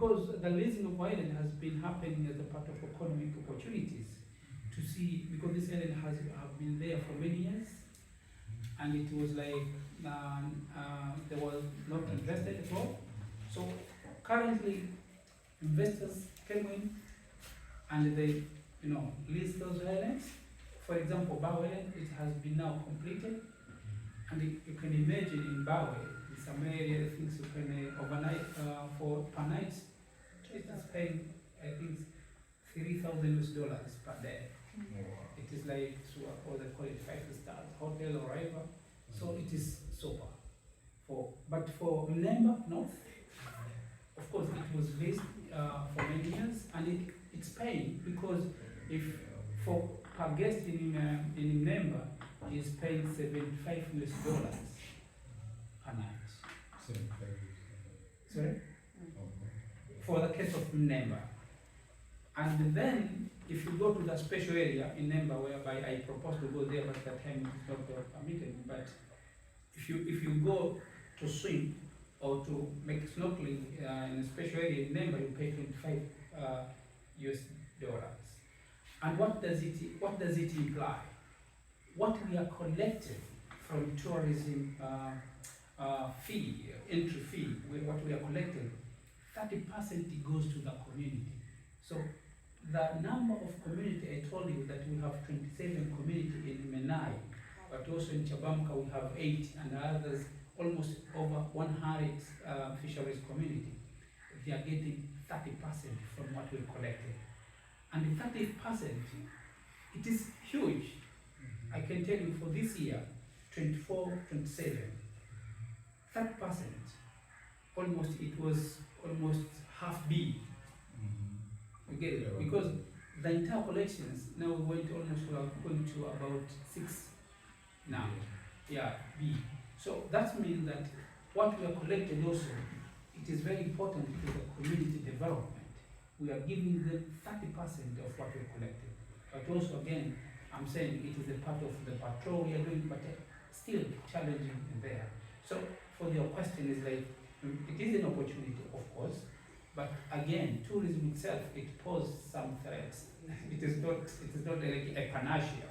because the leasing of island has been happening as a part of economic opportunities to see, because this island have been there for many years, and it was like there was not invested at all. So currently investors came in and they lease those islands. For example, Bawe, it has been now completed, and you can imagine in Bawe, in some area, things you can overnight for per night. It is paying, I think, $3,000 per day. It is like what they call it, 5-star hotel or whatever. So it is super. But for Mnemba North, of course, it was leased for many years, and it's paying because if for per guest in Mnemba is paying $75 per night. Sorry? For the case of Mnemba. And then if you go to the special area in Mnemba, whereby I propose to go there, but at that time it's not permitted. But if you go to swim or to make snorkeling in a special area in Mnemba, you pay $25 US. And what does it imply? What we are collecting from tourism fee, entry fee, what we are collecting, 30% goes to the community. So the number of community, I told you that we have 27 community in Menai, but also in Chabamka we have 8, and others almost over 100 fisheries community. They are getting 30% from what we collected. And the 30%, it is huge. I can tell you for this year, 24, 27, 30%, almost, it was almost half B. You get it? Because the entire collections, now we went almost, we are going to about 6 now. Yeah, B. So that means that what we are collected also, it is very important to the community development. We are giving them 30% of what we collected. But also again, I'm saying it is a part of the patrol we are doing, but still challenging there. So for your question is like, it is an opportunity, of course, but again, tourism itself, it poses some threats. It is not like a panacea,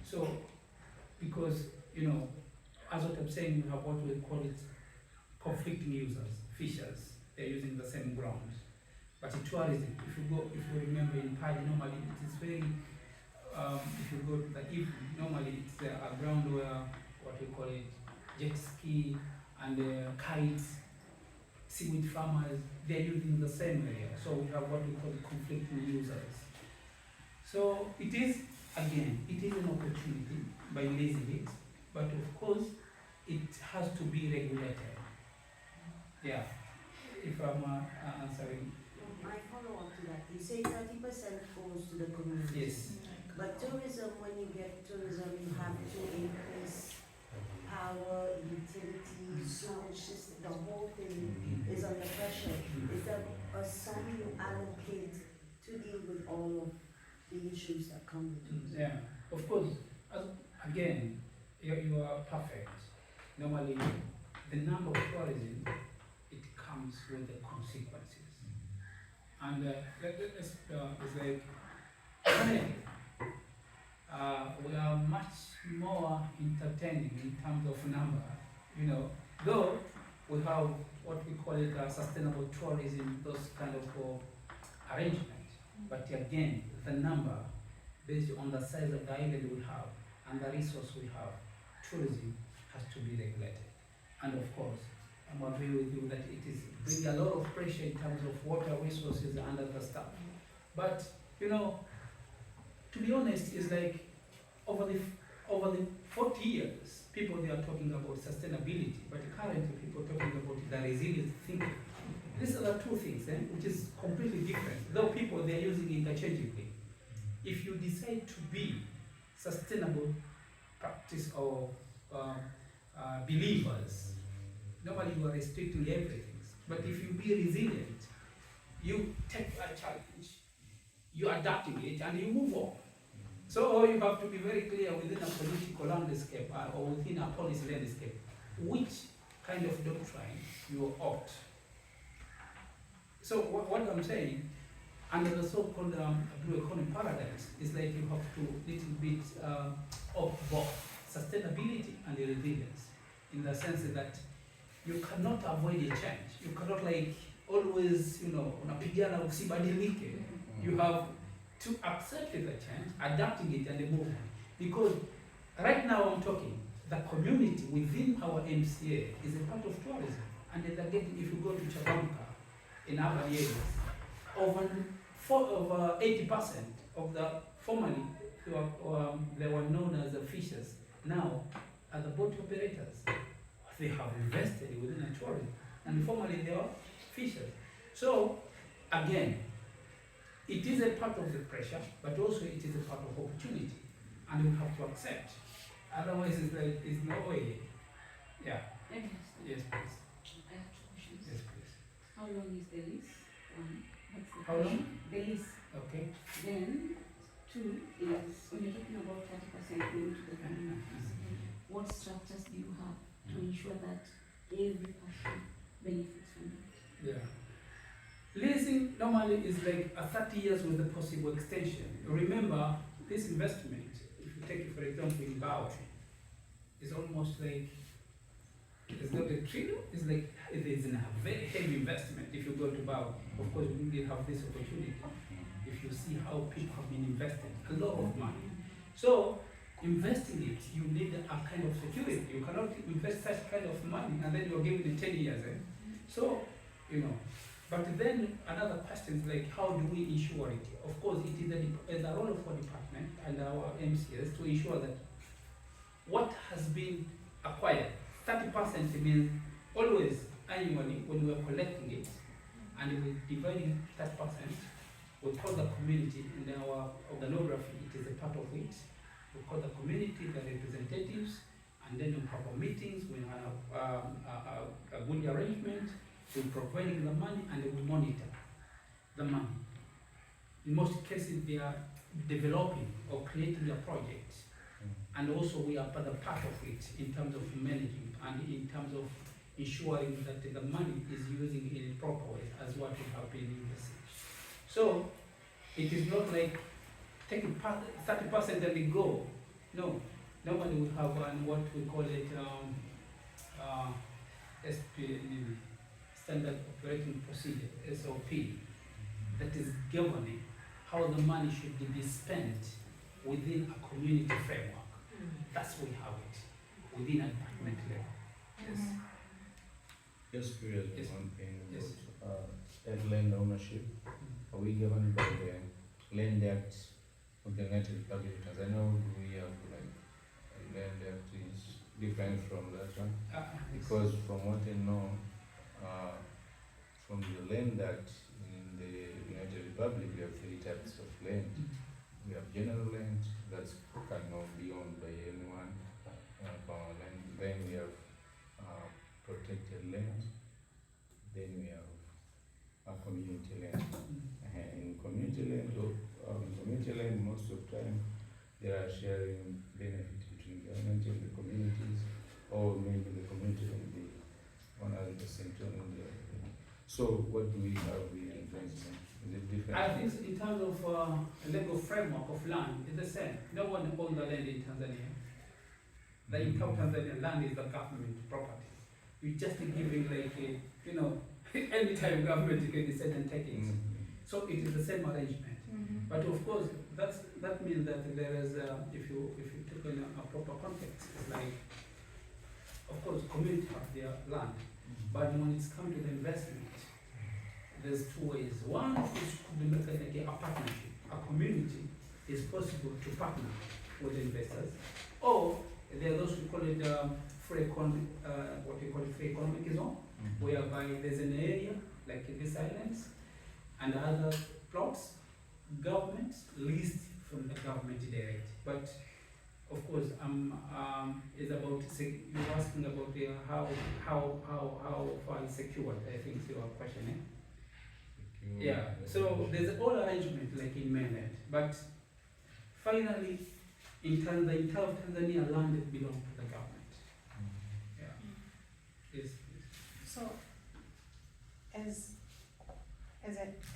So because, as what I'm saying, we have what we call it conflicting users, fishers. They're using the same ground. But in tourism, if you remember in Padi, normally it is very, if you go to the evening, normally it's a ground where, what we call it, jet ski and kites, seaweed farmers, they're using the same area. So we have what we call conflicting users. So it is, again, it is an opportunity by leasing it, but of course, it has to be regulated. Yeah, if I'm answering. My follow-up to that, you say 30% goes to the community. Yes. But tourism, when you get tourism, you have to increase power, utilities, sewage system, the whole thing is under pressure. Is there a sum you allocate to deal with all of the issues that come with tourism? Yeah, of course. Again, you are perfect. Normally, the number of tourism, it comes with the consequences. And it's like, we are much more entertaining in terms of number, though we have what we call it sustainable tourism, those kind of arrangements. But again, the number, based on the size of the island we have and the resource we have, tourism has to be regulated. And of course, I agree with you that it is bringing a lot of pressure in terms of water resources and other stuff. But to be honest, it's like over the 40 years, people they are talking about sustainability, but currently people are talking about the resilient thinking. These are the two things, which is completely different. Though people they are using interchangeably. If you decide to be sustainable practice or believers, normally you are restricting everything. But if you be resilient, you take a challenge, you adapting it, and you move on. So you have to be very clear within a political landscape or within a policy landscape, which kind of doctrine you opt. So what I'm saying, under the so-called blue economy paradigms, is like you have to little bit of both sustainability and resilience, in the sense that you cannot avoid a change. You cannot like always, unapigana usibadilike. You have to accept the change, adapting it and move on. Because right now I'm talking, the community within our MCA is a part of tourism. And then again, if you go to Chabamka, in urban areas, over 80% of the formerly they were known as the fishers, now are the boat operators. They have invested within a tourism, and formerly they were fishers. So again, it is a part of the pressure, but also it is a part of opportunity, and we have to accept. Otherwise, it's like it's no way. Yeah. Yes, please. I have two questions. Yes, please. How long is the lease? One. What's the How long? The lease. Okay. Then, two is when you're talking about 30% going to the communities, what structures do you have to ensure that every person benefits from it? Yeah. Leasing normally is like a 30 years with a possible extension. Remember, this investment, if you take it for example in Bawa, is almost like, it's not a trillion, it's like it is a very heavy investment if you go to Bawa. Of course, we didn't have this opportunity. If you see how people have been invested, a lot of money. So, investing it, you need a kind of security. You cannot invest such kind of money and then you're given it 10 years. So, but then another question is like, how do we insure it? Of course, it is the role of our department and our MCS to ensure that what has been acquired, 30% means always annually when we are collecting it and we divide it 30%, we call the community in our organography, it is a part of it. We call the community the representatives, and then we have our meetings, we have a good arrangement, we providing the money and we monitor the money. In most cases, they are developing or creating a project, and also we are part of it in terms of managing and in terms of ensuring that the money is using in a proper way as what we have been investing. So it is not like take 30% and we go. No, nobody would have what we call it standard operating procedure, SOP, that is governing how the money should be spent within a community framework. That's we have it within a department level. Yes. Just curious, Yes. one thing Yes. about land ownership. Are we governed by the Land Act of the United Republic of Tanzania, or do we have like a Land Act is different from that one? Because from what I know, from the Land Act in the United Republic, we have 3 types of land. We have general land that cannot be owned by anyone, land. Then we have protected land. Then we have a community land. In community land, most of the time, there are sharing benefits between government and the communities, or maybe the community will be 100% owned. So what do we have in Tanzania? Is it different? I think in terms of legal framework of land, it's the same. No one owns the land in Tanzania. The income Tanzanian land is the government property. You just giving like any time government can decide and take it. So it is the same arrangement. But of course, that means that there is if you take in a proper context, it's like, of course, community have their land, but when it's come to the investment, there's 2 ways. One is to be like a partnership. A community is possible to partner with the investors, or there are those who call it free economic zone, whereby there's an area like in these islands and other plots, government leased from the government direct. But of course, it's about you're asking about how far is secured. I think is your question. Yeah. So there's all arrangement like in mainland, but finally, in Tanzania, land belongs to the government. Yeah. Yes. So, as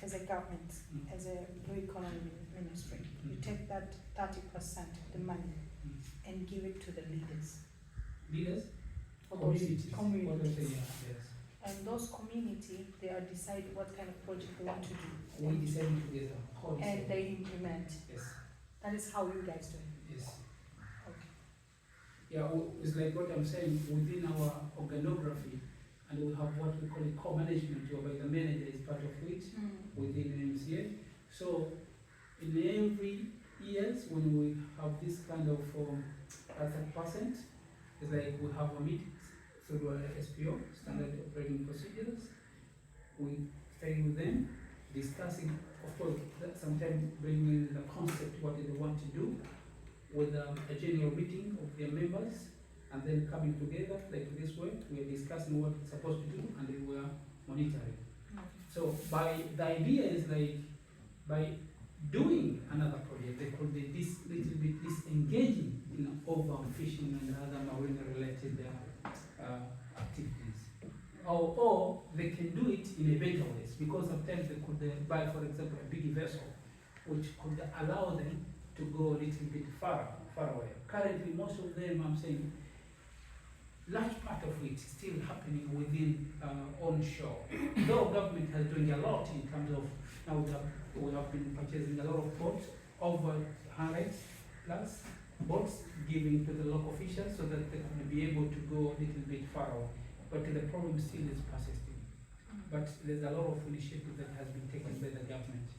as a government, as a blue economy ministry, you take that 30% of the money and give it to the leaders. Leaders, For those communities. What I say, communities. yeah, yes. And those community, they are decide what kind of project they want to do. We decide together. How we And say. they implement. Yes, That is how you guys do it. yes. Okay. Yeah, it's like what I'm saying, within our organography, and we have what we call a co-management, whereby the manager is part of it within MCA. So in every years when we have this kind of 30%, it's like we have a meeting through a SPO, standard operating procedures. We stay with them, discussing, of course, sometimes bringing the concept, what they want to do, with a general meeting of their members, and then coming together like this way, we are discussing what we're supposed to do, and then we are monitoring. So the idea is like, by doing another project, they could be this little bit disengaging in overfishing and other marine related activities. Or they can do it in a better ways, because sometimes they could buy, for example, a big vessel, which could allow them to go a little bit far away. Currently, most of them, I'm saying, large part of it is still happening within onshore. Though government has doing a lot in terms of, now we have been purchasing a lot of boats, over 100 plus boats, giving to the local officials so that they can be able to go a little bit far away. But the problem still is persisting. But there's a lot of initiative that has been taken by the government.